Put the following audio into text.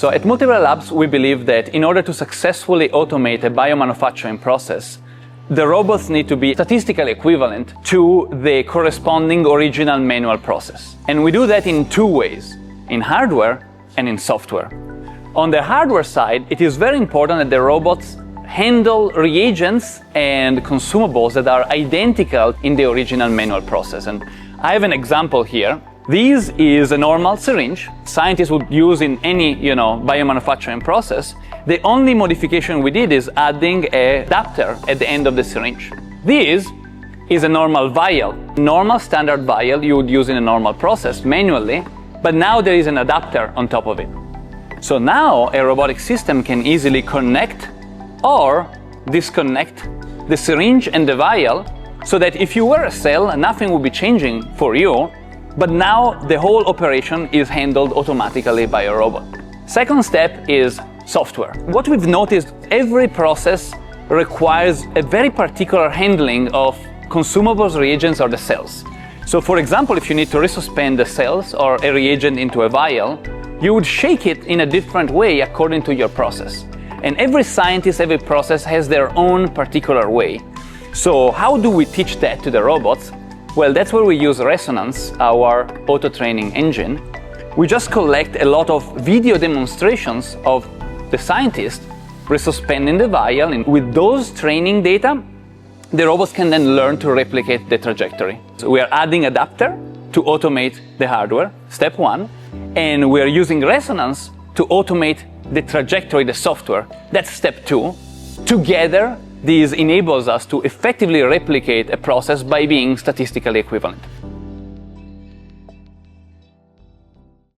So at Multiple Labs, we believe that in order to successfully automate a biomanufacturing process, the robots need to be statistically equivalent to the corresponding original manual process. And we do that in two ways, in hardware and in software. On the hardware side, it is very important that the robots handle reagents and consumables that are identical in the original manual process. And I have an example here. This is a normal syringe scientists would use in any, biomanufacturing process. The only modification we did is adding an adapter at the end of the syringe. This is a normal vial, normal standard vial you would use in a normal process manually, but now there is an adapter on top of it. So now a robotic system can easily connect or disconnect the syringe and the vial so that if you were a cell, nothing would be changing for you, but now the whole operation is handled automatically by a robot. Second step is software. What we've noticed, every process requires a very particular handling of consumables, reagents, or the cells. So for example, if you need to resuspend the cells or a reagent into a vial, you would shake it in a different way according to your process. And every scientist, every process has their own particular way. So how do we teach that to the robots? Well, that's where we use Resonance, our auto-training engine. We just collect a lot of video demonstrations of the scientist resuspending the vial, and with those training data, the robots can then learn to replicate the trajectory. So we are adding adapter to automate the hardware, step one, and we are using Resonance to automate the trajectory, the software. That's step two. Together, this enables us to effectively replicate a process by being statistically equivalent.